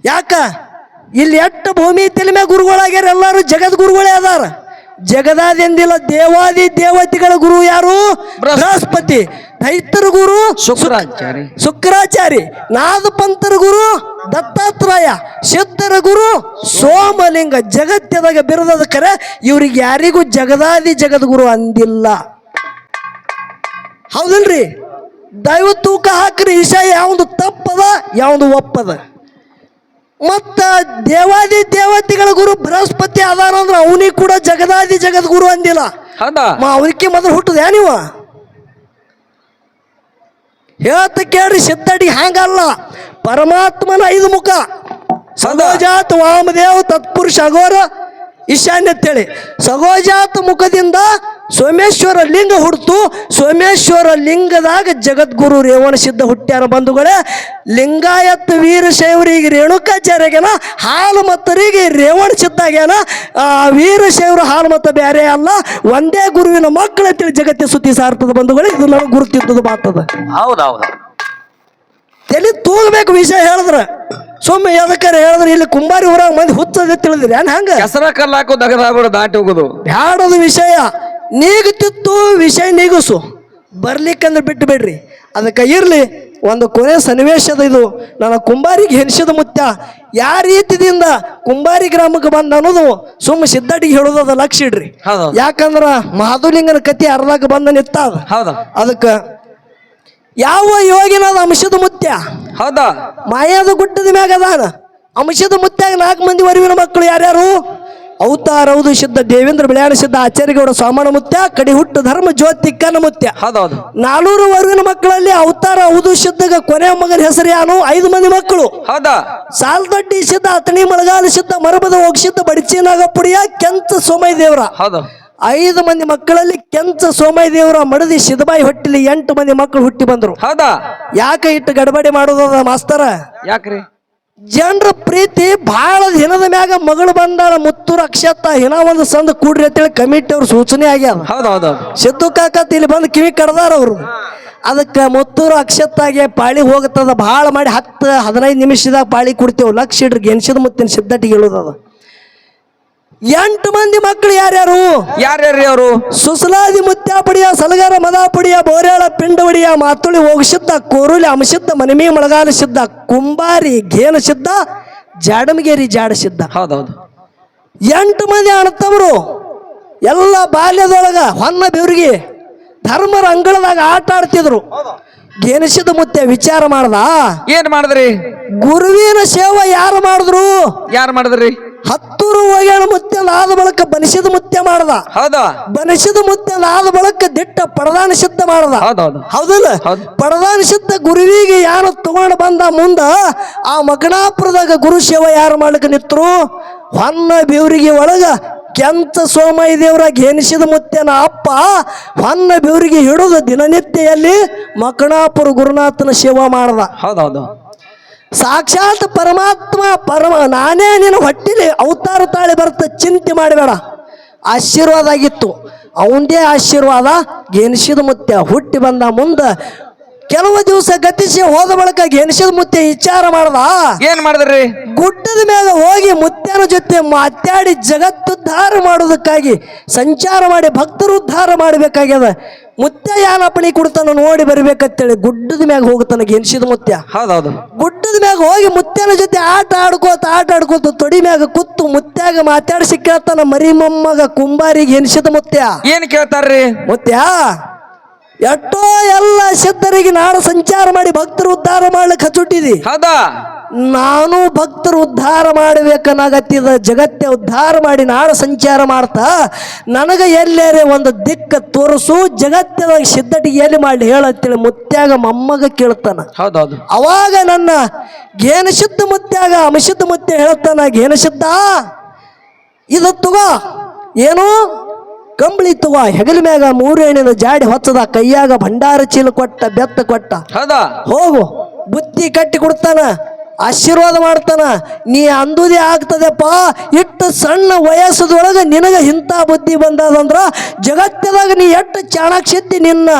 Speaker 1: ಯಾಕ? ಇಲ್ಲಿ ಎಷ್ಟು ಭೂಮಿ ತೆಲಿಮೆ ಗುರುಗಳಾಗ್ಯಾರ, ಎಲ್ಲರೂ ಜಗದ್ಗುರುಗಳೇ ಅದಾರ. ಜಗದಾದಿ ಎಂದಿಲ್ಲ, ದೇವಾದಿ ದೇವತೆಗಳ ಗುರು ಯಾರು? ಬೃಹಸ್ಪತಿ. ದೈತರ ಗುರು ಶುಕ್ರಾಚಾರಿ. ನಾದ ಪಂಥರ ಗುರು ದತ್ತಾತ್ರೇಯ. ಸಿದ್ಧರ ಗುರು ಸೋಮಲಿಂಗ. ಜಗತ್ತದಾಗ ಬಿರದದ ಕರೆ ಇವ್ರಿಗೆ ಯಾರಿಗೂ ಜಗದಾದಿ ಜಗದ್ಗುರು ಅಂದಿಲ್ಲ. ಹೌದಲ್ರಿ? ದೈವ ತೂಕ ಹಾಕ್ರಿ. ವಿಷಯ ಯಾವುದು ತಪ್ಪದ ಯಾವುದು ಒಪ್ಪದ. ಮತ್ತ ದೇವಾದಿ ದೇವತೆಗಳ ಗುರು ಬೃಹಸ್ಪತಿ ಅದಾನ ಅಂದ್ರೆ ಅವನಿಗೆ ಕೂಡ ಜಗದಾದಿ ಜಗದ್ಗುರು ಅಂದಿಲ್ಲ. ಅವನಿಗೆ ಮೊದಲು ಹುಟ್ಟದ ನೀವು ಹೇಳ್ತ ಕೇಳ್ರಿ. ಸಿದ್ಧಡಿ ಹಂಗಲ್ಲ. ಪರಮಾತ್ಮನ 5 ಮುಖ ಸಗೋಜಾತ್ ವಾಮದೇವ್ ತತ್ಪುರುಷ ಅಘೋರ ಈಶಾನ್ಯ ಅಂತೇಳಿ. ಸಗೋಜಾತ ಮುಖದಿಂದ ಸೋಮೇಶ್ವರ ಲಿಂಗ ಹುಡ್ತು. ಸೋಮೇಶ್ವರ ಲಿಂಗದಾಗ ಜಗದ್ಗುರು ರೇವಣ ಸಿದ್ಧ ಹುಟ್ಟ್ಯಾರ ಬಂಧುಗಳೇ. ಲಿಂಗಾಯತ್ ವೀರಶೈವರಿಗೆ ರೇಣುಕಾಚಾರ್ಯಗೇನ, ಹಾಲು ಮತ್ತರಿಗೆ ರೇವಣ ಸಿದ್ಧಾಗ್ಯಾನ. ವೀರಶೈವರು ಹಾಲು ಮತ್ತ ಬೇರೆ ಅಲ್ಲ, ಒಂದೇ ಗುರುವಿನ ಮಕ್ಕಳು ಅಂತೇಳಿ ಜಗತ್ತಿನ ಸುದ್ದಿ ಸಾರ್ತದ ಬಂಧುಗಳೇ. ಇದು ನನಗೆ ಗುರುತಿದ್ದದು ಮಾತದ.
Speaker 2: ಹೌದೌದು.
Speaker 1: ತಲೆ ತೂಗಬೇಕು ವಿಷಯ ಹೇಳಿದ್ರ. ಸುಮ್ಮನೆ ಎದಕ್ಕಾರ ಹೇಳಿದ್ರೆ ಇಲ್ಲಿ ಕುಂಬಾರಿ ಊರಾಗ ಮಂದಿ ಹುಚ್ಚದೆ ತಿಳಿದ್ರಿ ಏನ್ ಹಂಗ?
Speaker 2: ಕೆಸರ ಕಲ್ಲು ಹಾಕೋ ದಗದಾಗೋದು ದಾಟಿ ಹೋಗುದು
Speaker 1: ಬ್ಯಾಡದು ವಿಷಯ. ನೀಗುತ್ತಿತ್ತು ವಿಷಯ ನೀಗುಸು. ಬರ್ಲಿಕ್ಕಂದ್ರೆ ಬಿಟ್ಟು ಬಿಡ್ರಿ. ಅದಕ್ಕೆ ಇರ್ಲಿ. ಒಂದು ಕೊನೆ ಸನ್ನಿವೇಶದ ಇದು. ನನ್ನ ಕುಂಬಾರಿಗೆ ಹೆನ್ಸಿದ ಮುತ್ಯ ಯಾವ ರೀತಿಯಿಂದ ಕುಂಬಾರಿ ಗ್ರಾಮಕ್ಕೆ ಬಂದ ಅನ್ನೋದು ಸುಮ್ಮ ಸಿದ್ಧಟಿಗೆ ಹೇಳೋದ ಲಕ್ಷ ಇಡ್ರಿ. ಯಾಕಂದ್ರ ಮಹಾದುಲಿಂಗನ ಕತಿ ಅರ್ಧಾಕ ಬಂದ ನಿತ್ತ. ಅದಕ್ಕೆ ಯಾವ ಯೋಗಿನದ ಅಂಶದ ಮುತ್ಯ?
Speaker 2: ಹೌದಾ?
Speaker 1: ಮಾಯಾದ ಗುಡ್ಡದ ಮ್ಯಾಗ ಅದಾನ. ಅಂಶದ ಮುತ್ಯಾಗ 4 ಮಂದಿ ವರಿವಿನ ಮಕ್ಕಳು ಯಾರ್ಯಾರು? ಅವತಾರ ಹೌದು ಸಿದ್ಧ ದೇವೇಂದ್ರ ಬಿಳ್ಯಾಣ ಸಿದ್ಧ ಆಚಾರ್ಯಗೌಡ ಸ್ವಾಮಣ ಮುತ್ಯ ಕಡಿ ಹುಟ್ಟು ಧರ್ಮ ಜ್ಯೋತಿ ಕನ ಮುತ್ಯ.
Speaker 2: ಹೌದೌದು.
Speaker 1: 400 ವರ್ಗನ ಮಕ್ಕಳಲ್ಲಿ ಅವತಾರ ಹೌದು ಸಿದ್ಧಗ ಕೊನೆಯ ಮಗನ ಹೆಸರು ಯಾನು? 5 ಮಂದಿ ಮಕ್ಕಳು.
Speaker 2: ಹೌದಾ.
Speaker 1: ಸಾಲ್ದಡ್ಡಿ ಸಿದ್ಧ, ಅತಣಿ ಮಳಗಾಲ ಸಿದ್ಧ, ಮರಬದ ಹೋಗಿ ಸಿದ್ಧ, ಬಡಿಚಿ ನಾಗಪುಡಿಯ, ಕೆಂಚ ಸೋಮಯ್ಯ ದೇವರ.
Speaker 2: ಹೌದು.
Speaker 1: 5 ಮಂದಿ ಮಕ್ಕಳಲ್ಲಿ ಕೆಂಚ ಸೋಮಯ್ಯ ದೇವರ ಮಡದಿ ಸಿದ್ದಬಾಯಿ ಹೊಟ್ಟಿಲಿ 8 ಮಂದಿ ಮಕ್ಕಳು ಹುಟ್ಟಿ ಬಂದ್ರು.
Speaker 2: ಹೌದಾ.
Speaker 1: ಯಾಕೆ ಇಟ್ಟು ಗಡಬಡಿ ಮಾಡೋದ ಮಾಸ್ತರ?
Speaker 2: ಯಾಕ್ರಿ?
Speaker 1: ಜನರ ಪ್ರೀತಿ ಬಹಳ ದಿನದ ಮ್ಯಾಗ ಮಗಳು ಬಂದಾಳ ಮುತ್ತೂರು ಅಕ್ಷತ ಹಿನ ಒಂದು ಸಂದ ಕೂಡ್ರಿ ಅಂತೇಳಿ ಕಮಿಟಿ ಅವ್ರ ಸೂಚನೆ ಆಗ್ಯಾದ.
Speaker 2: ಹೌದೌದು.
Speaker 1: ಸಿದ್ದು ಕಾಕತ್ ಇಲ್ಲಿ ಬಂದು ಕಿವಿ ಕಡ್ದಾರ ಅವರು. ಅದಕ್ಕೆ ಮುತ್ತೂರು ಅಕ್ಷತಾಗೆ ಪಾಳಿ ಹೋಗುತ್ತದ ಭಾಳ ಮಾಡಿ 10-15 ನಿಮಿಷದಾಗ ಪಾಳಿ ಕೊಡ್ತೇವೆ. ಲಕ್ಷ ಇಡ್ರಿ ಗೆನ್ಸಿದ ಮುತ್ತಿನ ಸಿದ್ಧಟಿಗೆ ಹೇಳುದದ. 8 ಮಂದಿ ಮಕ್ಕಳು ಯಾರ್ಯಾರು?
Speaker 2: ಯಾರ್ಯಾರ್ರಿ ಅವರು?
Speaker 1: ಸುಸಲಾದಿ ಮುತ್ಯಾಪಡಿಯ, ಸಲಗಾರ ಮದಾಪುಡಿಯ, ಬೋರ್ಯಾಳ ಪಿಂಡವಡಿಯ, ಮಾತುಳಿ ಹೋಗಸಿದ್ದ, ಕೋರುಲಿ ಅಮಸಿದ್ದ, ಮನಮಿ ಮಳಗಾಲ ಸಿದ್ಧ, ಕುಂಬಾರಿ ಘೇನ ಸಿದ್ಧ, ಜಾಡಮಗೇರಿ ಜಾಡ ಸಿದ್ಧ.
Speaker 2: ಹೌದೌದು.
Speaker 1: 8 ಮಂದಿ ಅಣ್ಣತಮ್ಮರು ಎಲ್ಲ ಬಾಲ್ಯದೊಳಗ ಹೊನ್ನ ಬೆವ್ರಿಗೆ ಧರ್ಮರ ಅಂಗಳದಾಗ ಆಟ ಆಡ್ತಿದ್ರು. ಗೆನಿಸಿದ ಮುತ್ತೆ ವಿಚಾರ ಮಾಡ್ದ,
Speaker 2: ಏನ್ ಮಾಡಿದ್ರಿ?
Speaker 1: ಗುರುವಿನ ಸೇವೆ ಯಾರು ಮಾಡಿದ್ರು?
Speaker 2: ಯಾರು ಮಾಡಿದ್ರಿ?
Speaker 1: ಹತ್ತೂರು ಹೋಗ್ಯಾಣ ಮುತ್ಯ ಆದ ಬಳಕ ಬನಿಸಿದ ಮುತ್ಯ ಮಾಡ್ದ.
Speaker 2: ಹೌದಾ.
Speaker 1: ಬನಿಸಿದ ಮುತ್ಯ ಆದ ಬಳಕ ದಿಟ್ಟ ಪಡದಾನ ಸಿದ್ಧ ಮಾಡ್ದ.
Speaker 2: ಹೌದೌದು.
Speaker 1: ಹೌದಲ್ಲ? ಪಡದಾನ ಸಿದ್ಧ ಗುರುವಿಗೆ ಯಾರು ತಗೊಂಡು ಬಂದ ಮುಂದ ಆ ಮಗನಾಪುರದಾಗ ಗುರು ಸೇವೆ ಯಾರು ಮಾಡ್ಲಿಕ್ಕೆ ನಿತ್ರು? ಹೊನ್ನ ಬೆವ್ರಿಗೆ ಒಳಗ ಕೆಂಚ ಸೋಮಯ್ಯ ದೇವರ ಗೆನಿಸಿದ ಮುತ್ಯನ ಅಪ್ಪ ಹೊನ್ನ ಬೆವ್ರಿಗೆ ಹಿಡಿದು ದಿನನಿತ್ಯಲ್ಲಿ ಮಕಣಾಪುರ ಗುರುನಾಥನ ಸೇವಾ ಮಾಡ್ದ.
Speaker 2: ಹೌದೌದು.
Speaker 1: ಸಾಕ್ಷಾತ್ ಪರಮಾತ್ಮ ನಾನೇ ನಿನ್ನ ಹೊಟ್ಟಿಲಿ ಅವತಾರ ತಾಳಿ ಬರ್ತ ಚಿಂತೆ ಮಾಡಬೇಡ. ಆಶೀರ್ವಾದ ಆಗಿತ್ತು. ಅವಂದೇ ಆಶೀರ್ವಾದ. ಗೆನಿಸಿದ ಮುತ್ಯ ಹುಟ್ಟಿ ಬಂದ ಮುಂದ ಕೆಲವು ದಿವಸ ಗತಿಸಿ ಹೋದ ಬಳಿಕ ಗೆನಿಸಿದ ಮುತ್ಯ ವಿಚಾರ ಮಾಡ್ದ.
Speaker 2: ಏನ್ ಮಾಡಿದ್ರಿ?
Speaker 1: ಗುಡ್ಡದ ಮೇಲೆ ಹೋಗಿ ಮುತ್ಯನ ಜೊತೆ ಮಾತಾಡಿ ಜಗತ್ತುದ್ಧಾರ ಮಾಡೋದಕ್ಕಾಗಿ ಸಂಚಾರ ಮಾಡಿ ಭಕ್ತರು ಉದ್ಧಾರ ಮಾಡಬೇಕಾಗ್ಯದ. ಮುತ್ಯ ಯಾನಪ್ಪಣಿ ಕೊಡ್ತಾನ ನೋಡಿ ಬರ್ಬೇಕಂತೇಳಿ ಗುಡ್ಡದ ಮ್ಯಾಗ ಹೋಗ್ತಾನ ಗೆನಿಸಿದ ಮುತ್ಯ.
Speaker 2: ಹೌದೌದು.
Speaker 1: ಗುಡ್ಡದ ಮ್ಯಾಗ ಹೋಗಿ ಮುತ್ಯನ ಜೊತೆ ಆಟ ಆಡ್ಕೋತ ತೊಡಿ ಮ್ಯಾಗ ಕೂತು ಮುತ್ಯಾಗ ಮಾತಾಡಿಸಿ ಕೇಳ್ತಾನ ಮರಿ ಮೊಮ್ಮಗ ಕುಂಬಾರಿಗೆ ಗೆನಿಸಿದ ಮುತ್ಯ.
Speaker 2: ಏನ್ ಕೇಳ್ತಾರ್ರಿ?
Speaker 1: ಮುತ್ಯ, ಎಷ್ಟೋ ಎಲ್ಲ ಸಿದ್ಧರಿಗೆ ನಾಡು ಸಂಚಾರ ಮಾಡಿ ಭಕ್ತರು ಉದ್ಧಾರ ಮಾಡ್ಲಿಕ್ಕೆ ಹಚ್ಚುಟ್ಟಿದಿ.
Speaker 2: ಹೌದಾ.
Speaker 1: ನಾನು ಭಕ್ತರು ಉದ್ಧಾರ ಮಾಡಬೇಕನ್ನಾಗತ್ತಿದ. ಜಗತ್ತೆ ಉದ್ಧಾರ ಮಾಡಿ ನಾಡು ಸಂಚಾರ ಮಾಡ್ತಾ ನನಗ ಎಲ್ಲೇರೆ ಒಂದು ದಿಕ್ಕ ತೋರಿಸು, ಜಗತ್ತದಾಗ ಸಿದ್ಧಟಿಗೆ ಎಲ್ಲಿ ಮಾಡಿ ಹೇಳತ್ತೇಳಿ ಮುತ್ಯಾಗ ಮೊಮ್ಮಗ ಕೇಳ್ತಾನ.
Speaker 2: ಹೌದೌದು.
Speaker 1: ಅವಾಗ ನನ್ನ ಘೇನಸಿದ್ಧ ಮುತ್ಯಾಗ ಅಮಸಿದ್ಧ ಮುತ್ಯ ಹೇಳ್ತಾನ, ಘೇನಸಿದ್ಧ ಇದು ತಗೋ, ಏನು ಕಂಬಳಿ ತಗೋ, ಹೆಗಲ ಮ್ಯಾಗ 3 ಎಣ್ಣಿನ ಜಾಡಿ ಹೊಚ್ಚದ, ಕೈಯಾಗ ಭಂಡಾರ ಚೀಲ ಕೊಟ್ಟ, ಬೆತ್ತ ಕೊಟ್ಟ.
Speaker 2: ಹೌದಾ.
Speaker 1: ಹೋಗು ಬುತ್ತಿ ಕಟ್ಟಿ ಕೊಡ್ತಾನ, ಆಶೀರ್ವಾದ ಮಾಡ್ತಾನ. ನೀ ಅಂದುದೇ ಆಗ್ತದೆಪ್ಪ, ಇಟ್ಟು ಸಣ್ಣ ವಯಸ್ಸದೊಳಗೆ ನಿನಗ ಇಂಥ ಬುದ್ಧಿ ಬಂದದಂದ್ರ ಜಗತ್ತದಾಗ ನೀ ಎಷ್ಟು ಚಾಣಾಕ್ಷತಿ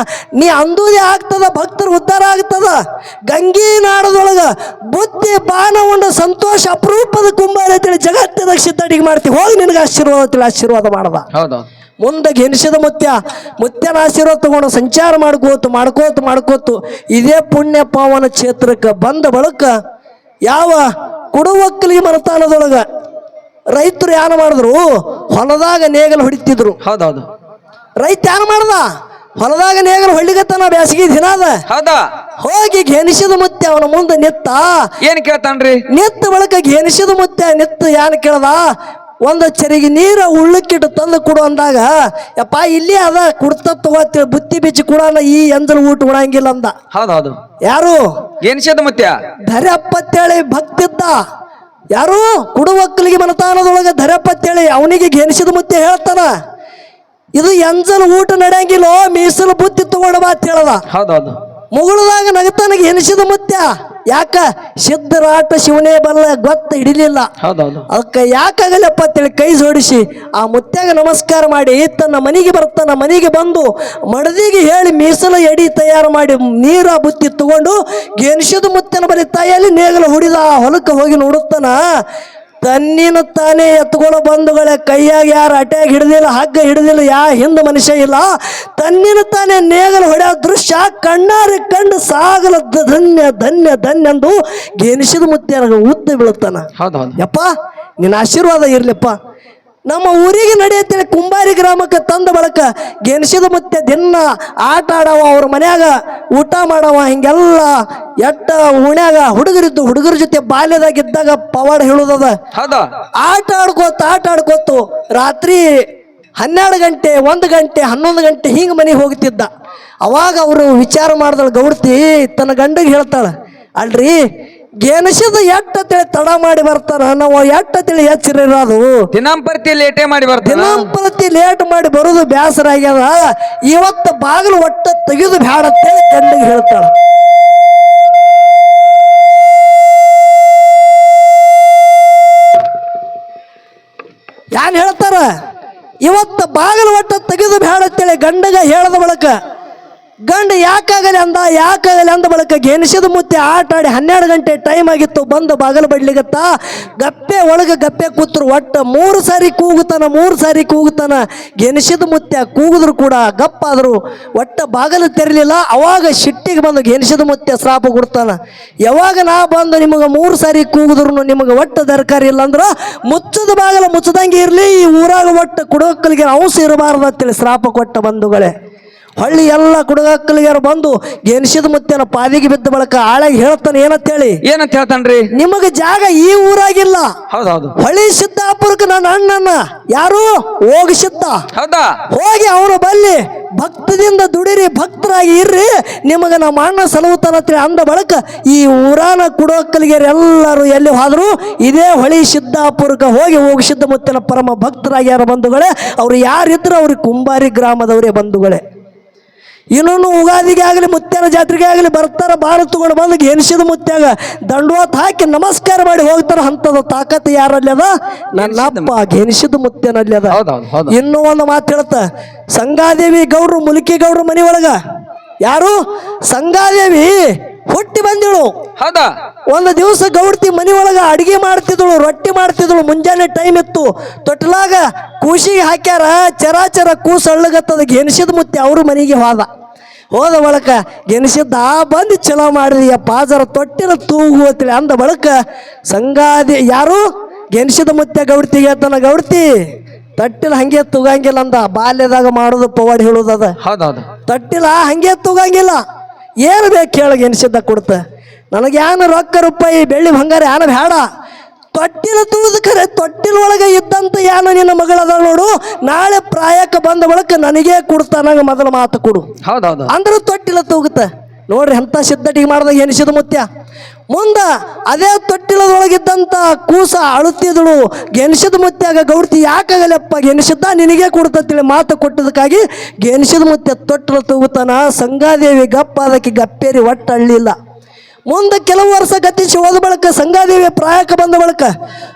Speaker 1: ನೀ ಅಂದುದೇ ಆಗ್ತದ, ಭಕ್ತರು ಉದ್ಧಾರ ಆಗ್ತದ. ಗಂಗಿ ನಾಡದೊಳಗ ಬುದ್ಧಿ ಬಾನ ಉಂಡ ಸಂತೋಷ ಅಪರೂಪದ ಕುಂಬಾರ ಅಂತೇಳಿ ಜಗತ್ತದಾಗ ಸಿದ್ಧಡಿಗೆ ಮಾಡ್ತೀವಿ. ಹೋಗಿ ನಿನಗೆ ಆಶೀರ್ವಾದ ಅಂತೇಳಿ ಆಶೀರ್ವಾದ ಮಾಡ್ದ.
Speaker 2: ಹೌದೌದು.
Speaker 1: ಮುಂದೆ ಗೆನಿಸಿದ ಮುತ್ಯನ ಆಶೀರ್ವಾದ ತಗೊಂಡು ಸಂಚಾರ ಮಾಡ್ಕೋತು ಇದೇ ಪುಣ್ಯ ಪಾವನ ಕ್ಷೇತ್ರಕ್ಕೆ ಬಂದ ಬಳಿಕ ಯಾವ ಕುಡುವಕ್ಕಲಿಗೆ ಮನತಾನದೊಳಗ ರೈತರು ಯಾರು ಮಾಡಿದ್ರು? ಹೊಲದಾಗ ನೇಗಲು ಹೊಡಿತಿದ್ರು.
Speaker 2: ಹೌದೌದು.
Speaker 1: ರೈತ ಯಾರು ಮಾಡ್ದ? ಹೊಲದಾಗ ನೇಗಲು ಹೊಳ್ಳಿಗತ್ತನ ಬ್ಯಾಸಿಗೆ ದಿನ ಅದ.
Speaker 2: ಹೌದಾ.
Speaker 1: ಹೋಗಿ ಗೆನಿಸಿದ ಮುತ್ಯ ಅವನ ಮುಂದೆ ನಿತ್ತ.
Speaker 2: ಏನ್ ಕೇಳ್ತಾನ್ರಿ?
Speaker 1: ನಿತ್ತ ಬಳಿಕ ಗೆನಿಸಿದ ಮುತ್ಯ ನಿತ್ತ ಯಾನ್ ಕೇಳ್ದ? ಒಂದು ಚರಿಗೆ ನೀರು ಉಳ್ಳಕ್ಕಿಟ್ಟು ತಂದು ಕೊಡು ಅಂದಾಗ, ಯಪ್ಪ ಇಲ್ಲಿ ಅದ ಕುಡ್ತ ತಗೋತಿ ಬುತ್ತಿ ಬಿಚ್ಚಿ ಕೊಡೋಣ, ಈ ಎಂದಲ್ ಊಟ ಉಣಂಗಿಲ್ಲ ಅಂದ.
Speaker 2: ಹೌದೌದು.
Speaker 1: ಯಾರು?
Speaker 2: ಗೆನಿಸಿದ ಮುತ್ಯ.
Speaker 1: ಧರೆಪ್ಪತ್ತೇಳಿ ಭಕ್ತಿದ್ದ. ಯಾರು? ಕುಡುವಕ್ಕಲಿಗೆ ಮನತಾನದೊಳಗೆ ಧರೆಪ್ಪತ್ತೇಳಿ ಅವನಿಗೆ ಗೆನಿಸಿದ ಮುತ್ಯ ಹೇಳ್ತಾನ, ಇದು ಎಂಜಲ್ ಊಟ ನಡೆಯಂಗಿಲ್ಲೋ, ಮೀಸಲು ಬುತ್ತಿ ತಗೊಂಡ ಬಾ ಅಂತ ಹೇಳದ.
Speaker 2: ಹೌದೌದು.
Speaker 1: ಮುಗುಳದಾಗ ನಗತಾನಗೆ ಎನಿಸಿದ ಮುತ್ಯ. ಯಾಕ? ಸಿದ್ಧರಾಟ ಶಿವನೇ ಬಲ್ಲ ಗೊತ್ತ ಹಿಡಿಲಿಲ್ಲ.
Speaker 2: ಹೌದೌದು.
Speaker 1: ಅದಕ್ಕೆ ಯಾಕಾಗಲ್ಲಪ್ಪ ಅಂತೇಳಿ ಕೈ ಜೋಡಿಸಿ ಆ ಮುತ್ಯಾಗ ನಮಸ್ಕಾರ ಮಾಡಿ ತನ್ನ ಮನೆಗೆ ಬರ್ತಾನ. ಮನೆಗೆ ಬಂದು ಮಡದಿಗೆ ಹೇಳಿ ಮೀಸಲ ಎಡಿ ತಯಾರು ಮಾಡಿ ನೀರ ಬುತ್ತಿ ತಗೊಂಡು ಗೆನಿಸಿದ ಮುತ್ಯನ ಬಳಿ ತಾಯಿಯಲ್ಲಿ ನೇಗಲ ಹುಡಿದ ಹೊಲಕ್ಕೆ ಹೋಗಿ ನೋಡುತ್ತಾನ. ತನ್ನಿನ ತಾನೇ ಎತ್ಕೊಳ್ಳೋ ಬಂಧುಗಳೇ, ಕೈಯಾಗ ಯಾರು ಅಟ್ಯಾಗ ಹಿಡ್ದಿಲ್ಲ, ಹಗ್ಗ ಹಿಡ್ದಿಲ್ಲ, ಹಿಂದ ಮನುಷ್ಯ ಇಲ್ಲ. ತನ್ನಿನ ತಾನೇ ನೇಗಲು ಹೊಡೆಯೋ ದೃಶ್ಯ ಕಣ್ಣಾರೆ ಕಂಡು ಸಾಗಲ ಧನ್ಯ ಧನ್ಯ ಧನ್ಯ ಎಂದು ಗೆನಿಸಿದ ಮುತ್ಯ ಉದ್ದ ಬೀಳುತ್ತಾನ. ಯಪ್ಪ ನಿನ್ನ ಆಶೀರ್ವಾದ ಇರ್ಲಿಪ್ಪ. ನಮ್ಮ ಊರಿಗೆ ನಡೆಯತ್ತೇಳಿ ಕುಂಬಾರಿ ಗ್ರಾಮಕ್ಕೆ ತಂದ ಬಳಕ ಗೆನಿಸಿದ ಮುತ್ಯ ದಿನ ಆಟ ಆಡವ. ಅವ್ರ ಮನ್ಯಾಗ ಊಟ ಮಾಡವ ಹಿಂಗೆಲ್ಲ ಎಟ್ಟ ಉಣ್ಯಾಗ ಹುಡುಗರಿದ್ದು ಹುಡುಗರ ಜೊತೆ ಬಾಲ್ಯದಾಗಿದ್ದಾಗ ಪವಾಡ ಹೇಳುದದ.
Speaker 2: ಹೌದಾ
Speaker 1: ಆಟ ಆಡ್ಕೋತು ರಾತ್ರಿ 12 ಗಂಟೆ 1 ಗಂಟೆ 11 ಗಂಟೆ ಹಿಂಗೆ ಮನೆಗೆ ಹೋಗ್ತಿದ್ದ. ಅವಾಗ ಅವರು ವಿಚಾರ ಮಾಡಿದಳು ಗೌಡ್ತಿ ತನ್ನ ಗಂಡಿಗೆ ಹೇಳ್ತಾಳ, ಅಲ್ರಿ ಗೆಣಸಿದ ಎಟ್ಟತ್ತೇಳಿ ತಡ ಮಾಡಿ ಬರ್ತಾನ, ನಾವು ಎಟ್ಟತ್ತೇಳಿ ಎಚ್ಚರಿರೋದು
Speaker 2: ದಿನಂಪ್ರತಿ ಲೇಟೇ ಮಾಡಿ ಬರ್ತಾನ.
Speaker 1: ದಿನಂಪ್ರತಿ ಲೇಟ್ ಮಾಡಿ ಬರೋದು ಬೇಸರ ಆಗ್ಯದ, ಇವತ್ತು ಬಾಗಿಲು ಒಟ್ಟ ತೆಗೆದು ಬ್ಯಾಡತ್ತೇಳಿ ಗಂಡಿಗೆ ಹೇಳ್ತಾಳ. ಯಾನ್ ಹೇಳ್ತಾರ, ಇವತ್ತು ಬಾಗಿಲು ಒಟ್ಟ ತೆಗೆದು ಬ್ಯಾಡತ್ತೇಳಿ ಗಂಡಗ ಹೇಳದ ಬಳಕ ಗಂಡ ಯಾಕಾಗಲಿ ಅಂದ ಬಳಕ ಗೆಣಸಿದ ಮುತ್ತೆ ಆಟ ಆಡಿ 12 ಗಂಟೆ ಟೈಮ್ ಆಗಿತ್ತು. ಬಂದು ಬಾಗಲು ಬಡ್ಲಿಗತ್ತ ಗಪ್ಪೆ ಕೂತ್ರು. ಒಟ್ಟ 3 ಸಾರಿ ಕೂಗುತ್ತಾನ. ಗೆಣಸಿದ ಮುತ್ತೆ ಕೂಗಿದ್ರು ಕೂಡ ಗಪ್ಪಾದ್ರು, ಒಟ್ಟ ಬಾಗಲು ತೆರಲಿಲ್ಲ. ಅವಾಗ ಸಿಟ್ಟಿಗೆ ಬಂದು ಗೆಣಸಿದ ಮುತ್ತೆ ಶ್ರಾಪ ಕೊಡ್ತಾನ, ಯಾವಾಗ ನಾ ಬಂದು ನಿಮಗೆ 3 ಸಾರಿ ಕೂಗಿದ್ರು ನಿಮಗೆ ಒಟ್ಟ ದರ್ಕಾರ ಇಲ್ಲ ಅಂದ್ರ ಮುಚ್ಚದ ಬಾಗಲ ಮುಚ್ಚದಂಗೆ ಇರಲಿ, ಈ ಊರಾಗ ಒಟ್ಟ ಕುಡಕಲಿಗೆ ಔಸ ಇರಬಾರ್ದು ಅಂತೇಳಿ ಶ್ರಾಪ ಕೊಟ್ಟ ಬಂಧುಗಳೇ. ಹಳ್ಳಿ ಎಲ್ಲ ಕುಡುಗಕ್ಕಲಿಗಾರ ಬಂದು ಗೆಣಸಿದ ಮುತ್ತೇನ ಪಾದಿಗೆ ಬಿದ್ದ ಬಳಕ ಆಳಾಗಿ ಹೇಳ್ತಾನೆ ಏನಂತೇಳಿ.
Speaker 2: ಹೇಳ್ತಾನ್ರಿ,
Speaker 1: ನಿಮಗೆ ಜಾಗ ಈ ಊರಾಗಿಲ್ಲ.
Speaker 2: ಹೌದೌದು.
Speaker 1: ಹೊಳಿ ಸಿದ್ದಾಪುರಕ್ಕೆ ನನ್ನ ಅಣ್ಣನ ಯಾರು ಹೋಗಿಸಿದ್ದ.
Speaker 2: ಹೌದಾ,
Speaker 1: ಹೋಗಿ ಅವನು ಬಲ್ಲಿ ಭಕ್ತದಿಂದ ದುಡಿರಿ, ಭಕ್ತರಾಗಿ ಇರ್ರಿ, ನಿಮಗೆ ನಮ್ಮ ಅಣ್ಣ ಸಲಹುತ್ತಾನಂತೇಳಿ ಅಂದ ಬಳಕ ಈ ಊರಾನ ಕುಡುಗಕ್ಕಲಿಗಾರ ಎಲ್ಲರೂ ಎಲ್ಲಿ ಹೋದ್ರು ಇದೇ ಹೊಳಿ ಸಿದ್ದಾಪುರಕ್ಕೆ ಹೋಗಿಸಿದ್ದ ಮುತ್ತೇನ ಪರಮ ಭಕ್ತರಾಗಿ ಯಾರ ಬಂಧುಗಳೇ. ಅವ್ರು ಯಾರಿದ್ರು ಅವ್ರಿಗೆ ಕುಂಬಾರಿ ಗ್ರಾಮದವರೇ ಬಂಧುಗಳೇ. ಇನ್ನೊಂದು ಉಗಾದಿಗೆ ಆಗಲಿ ಮುತ್ಯಾನ ಜಾತ್ರೆಗೆ ಆಗಲಿ ಬರ್ತಾರ, ಬಾರು ತಗೊಂಡು ಬಂದು ಗೆಣಸಿದ ಮುತ್ಯಾಗ ದಂಡವತ್ ಹಾಕಿ ನಮಸ್ಕಾರ ಮಾಡಿ ಹೋಗ್ತಾರ. ಅಂತದ ತಾಕತ್ ಯಾರಲ್ಲಿ ಅದ? ನನ್ನಪ್ಪ ಗೆಣಸಿದ ಮುತ್ಯನಲ್ಲಿ ಅದ. ಇನ್ನೂ ಒಂದು ಮಾತು ಹೇಳ್ತ, ಸಂಗಾದೇವಿ ಗೌಡ್ರು ಮುಲ್ಕಿ ಗೌಡ್ರು ಮನಿ ಒಳಗ ಯಾರು ಸಂಗಾದೇವಿ ಹುಟ್ಟಿ ಬಂದಿಳು.
Speaker 2: ಹೌದಾ,
Speaker 1: ಒಂದು ದಿವಸ ಗೌಡ್ತಿ ಮನಿ ಒಳಗ ಅಡಿಗೆ ಮಾಡ್ತಿದ್ಳು, ರೊಟ್ಟಿ ಮಾಡ್ತಿದ್ಳು. ಮುಂಜಾನೆ ಟೈಮ್ ಇತ್ತು, ತೊಟ್ಲಾಗ ಕೂಸಿಗೆ ಹಾಕ್ಯಾರ. ಚರಾಚರ ಕೂಸು ಅಳ್ಳಗತ್ತದ. ಗೆಣಸಿದ ಮುತ್ತೆ ಅವ್ರ ಮನೆಗೆ ಹೋದ ಬಳಕ ಗೆಣಸಿದ್ದ ಬಂದು ಚಲೋ ಮಾಡಿದೆಯಪ್ಪ ಜರ ತೊಟ್ಟಿನ ತೂಗು ಅಂತೇಳಿ ಅಂದ ಬಳಕ ಸಂಗಾದಿ ಯಾರು ಗೆಣಸಿದ ಮುತ್ತೆ ಗೌಡ್ತಿಗೆ ಹೇಳ್ತಾನ, ಗೌಡ್ತಿ ತಟ್ಟಿಲ ಹಂಗೆ ತೂಗಂಗಿಲ್ಲ ಅಂದ. ಬಾಲ್ಯದಾಗ ಮಾಡೋದು ಪವಾಡ ಹೇಳುದದ.
Speaker 2: ಹೌದೌದು.
Speaker 1: ತಟ್ಟಿಲ ಹಂಗೆ ತೂಗಂಗಿಲ್ಲ, ಏನು ಬೇಕು ಕೇಳ ಗೆಣಸಿದ್ದ ಕೊಡ್ತ. ನನಗೆ ಯಾನ ರೊಕ್ಕ ರೂಪಾಯಿ ಬೆಳ್ಳಿ ಬಂಗಾರ ಯಾನ ಬೇಡ, ತೊಟ್ಟಿಲ ತೂದ ಖರೆ ತೊಟ್ಟಿಲ ಒಳಗೆ ಇದ್ದಂತ ಯಾನ ನಿನ್ನ ಮಗಳದ ನೋಡು, ನಾಳೆ ಪ್ರಾಯಕ್ಕೆ ಬಂದ ಬಳಕ ನನಗೇ ಕೊಡ್ತಾನಾಗ ಮೊದಲ ಮಾತು ಕೊಡು.
Speaker 2: ಹೌದೌದು.
Speaker 1: ಅಂದ್ರೆ ತೊಟ್ಟಿಲ ತೂಗುತ್ತ ನೋಡ್ರಿ ಎಂತ ಸಿದ್ಧಟಿಗೆ ಮಾಡ್ದಾಗ ಗೆಣಸಿದ ಮುತ್ಯ. ಮುಂದ ಅದೇ ತೊಟ್ಟಿಲದೊಳಗಿದ್ದಂತ ಕೂಸ ಅಳುತ್ತಿದಳು. ಗೆಣಸಿದ ಮುತ್ಯಾಗ ಗೌಡ್ತಿ ಯಾಕಾಗಲ್ಲಪ್ಪ ಗೆಣಸಿದ್ದ ನಿನಗೆ ಕೊಡ್ತೇಳಿ ಮಾತು ಕೊಟ್ಟದಕ್ಕಾಗಿ ಗೆಣಸಿದ ಮುತ್ಯ ತೊಟ್ಟಿಲ ತೂಗುತ್ತಾನ. ಸಂಗಾದೇವಿ ಗಪ್ಪ ಅದಕ್ಕೆ ಗಪ್ಪೇರಿ ಒಟ್ಟ ಅಳ್ಳಿಲ್ಲ. ಮುಂದೆ ಕೆಲವು ವರ್ಷ ಗತಿಸಿ ಹೋದ ಬಳಕ ಸಂಗಾದೇವಿ ಪ್ರಾಯಕ್ಕೆ ಬಂದ ಬಳಕ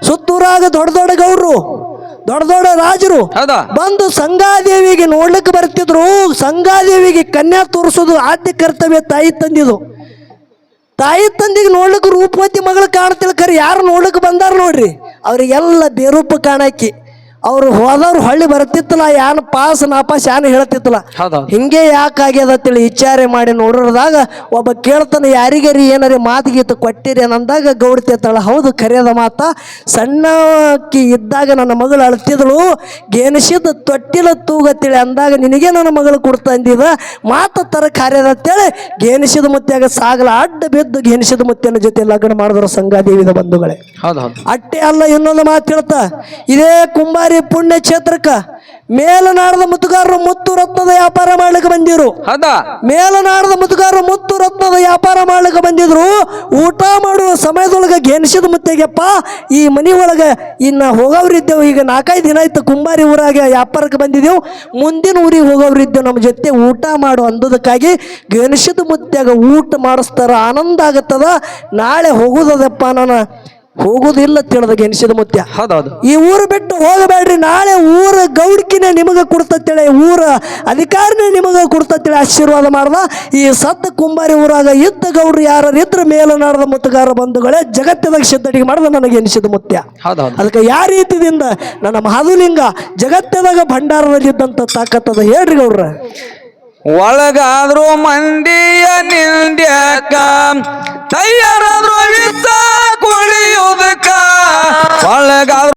Speaker 1: ಸುತ್ತೂರಾಗ ದೊಡ್ಡ ಗೌಡ್ರು ದೊಡ್ಡ ರಾಜರು ಬಂದು ಸಂಗಾದೇವಿಗೆ ನೋಡ್ಲಿಕ್ಕೆ ಬರ್ತಿದ್ರು. ಸಂಗಾದೇವಿಗೆ ಕನ್ಯಾ ತೋರಿಸೋದು ಆದ್ಯ ಕರ್ತವ್ಯ ತಾಯಿ ತಂದಿದು. ತಾಯಿ ತಂದಿಗೆ ನೋಡ್ಲಿಕ್ಕೆ ರೂಪವತಿ ಮಗಳು ಕಾಣ್ತಿಲ್ಲ, ಖರೆ ಯಾರು ನೋಡ್ಲಿಕ್ಕೆ ಬಂದಾರ ನೋಡ್ರಿ ಅವ್ರಿಗೆಲ್ಲ ಬೇರೂಪ ಕಾಣಾಕಿ. ಅವ್ರು ಹೋದವ್ರು ಹೊಳ್ಳಿ ಬರ್ತಿತ್ತಲ್ಲ, ಯಾನ ಪಾಸ್ ನಾಪಾಸ್ ಯಾನು ಹೇಳ್ತಿತ್ತಲ್ಲ. ಹಿಂಗೆ ಯಾಕಾಗ್ಯದ ಅಂತೇಳಿ ವಿಚಾರ ಮಾಡಿ ನೋಡಿದಾಗ ಒಬ್ಬ ಕೇಳ್ತಾನೆ, ಯಾರಿಗರಿ ಏನಾರಿ ಮಾತುಗೀತು ಕೊಟ್ಟಿರಿ ಅಂದಾಗ ಗೌಡ್ತಿ ಅಂತಾಳ, ಹೌದು ಖರೆಯದ ಮಾತ. ಸಣ್ಣಕ್ಕಿ ಇದ್ದಾಗ ನನ್ನ ಮಗಳು ಅಳ್ತಿದಳು, ಗೆಣಸಿದ ತೊಟ್ಟಿಲ ತೂಗತ್ತೇಳಿ ಅಂದಾಗ ನಿನಗೆ ನನ್ನ ಮಗಳು ಕೊಡ್ತಂದಿದ ಮಾತ ತರ ಕಾರ್ಯದ ಅಂತೇಳಿ ಗೆಣಸಿದ ಮುತ್ಯಾಗ ಸಾಗಲ ಅಡ್ಡ ಬಿದ್ದು ಗೆಣಸಿದ ಮುತ್ಯನ ಜೊತೆ ಲಗ್ನ ಮಾಡಿದ್ರು ಸಂಗಾದೇವಿದ ಬಂಧುಗಳೇ. ಅಟ್ಟೆ ಅಲ್ಲ, ಇನ್ನೊಂದು ಮಾತು ಹೇಳ್ತಾ, ಇದೇ ಕುಂಬಾರಿ ಪುಣ್ಯ ಕ್ಷೇತ್ರಕ್ಕ ಮೇಲನಾಡದ ಮುತ್ತುಗಾರರು ಮುತ್ತು ರತ್ನದ ವ್ಯಾಪಾರ ಮಾಡ್ಲಿಕ್ಕೆ ಬಂದಿರು. ಮೇಲನಾಡದ ಮುತ್ತುಗಾರರು ಮುತ್ತು ರತ್ನದ ವ್ಯಾಪಾರ ಮಾಡ್ಲಿಕ್ಕೆ ಬಂದಿದ್ರು. ಊಟ ಮಾಡುವ ಸಮಯದೊಳಗೆ ಗೆಣಸಿದ ಮುತ್ತೆಗೆಪ್ಪ ಈ ಮನಿ ಒಳಗೆ ಇನ್ನ ಹೋಗೋವ್ರಿದ್ದೆವು. ಈಗ 4-5 ದಿನ ಆಯ್ತು ಕುಂಬಾರಿ ಊರಾಗ ವ್ಯಾಪಾರಕ್ಕೆ ಬಂದಿದ್ದೆವು, ಮುಂದಿನ ಊರಿಗೆ ಹೋಗೋವ್ರಿದ್ದೆವು, ನಮ್ಮ ಜೊತೆ ಊಟ ಮಾಡು ಅಂದದಕ್ಕಾಗಿ ಗೆಣಸಿದ ಮುತ್ಯಾಗ ಊಟ ಮಾಡಿಸ್ತಾರ. ಆನಂದ ಆಗತ್ತದ. ನಾಳೆ ಹೋಗುದಪ್ಪ, ನಾನು ಹೋಗುದಿಲ್ಲ ತಿಳಿದ ಗೆಣಸಿದ ಮುತ್ಯ. ಈ ಊರು ಬಿಟ್ಟು ಹೋಗಬೇಡ್ರಿ, ನಾಳೆ ಊರ ಗೌಡ್ಕಿನೇ ನಿಮಗೆ ಕೊಡ್ತೇಳಿ, ಊರ ಅಧಿಕಾರಿನೇ ನಿಮಗೆ ಕೊಡ್ತೇಳಿ ಆಶೀರ್ವಾದ ಮಾಡ್ದ. ಈ ಸತ್ತ ಕುಂಬಾರಿ ಊರಾಗ ಇದ್ದ ಗೌಡ್ರು ಯಾರು ಇದ್ರ ಮೇಲನಾಡದ ಮುತ್ತುಗಾರ ಬಂಧುಗಳೇ ಜಗತ್ತಿದಾಗ ಸಿದ್ಧಟಿಗೆ ಮಾಡಿದ ನನಗೆ ಎನಿಸಿದ ಮುತ್ಯ. ಅದಕ್ಕೆ ಯಾವ ರೀತಿಯಿಂದ ನನ್ನ ಮಹಾದುಲಿಂಗ ಜಗತ್ತಿದಾಗ ಭಂಡಾರದಲ್ಲಿದ್ದಂತ ತಾಕತ್ತದ ಹೇಳ್ರಿ ಗೌಡ್ರ.
Speaker 2: ಒಳಗಾದ್ರು ಮಂದಿಯ ನಿಂದ್ಯಾಕ ತಯ್ಯ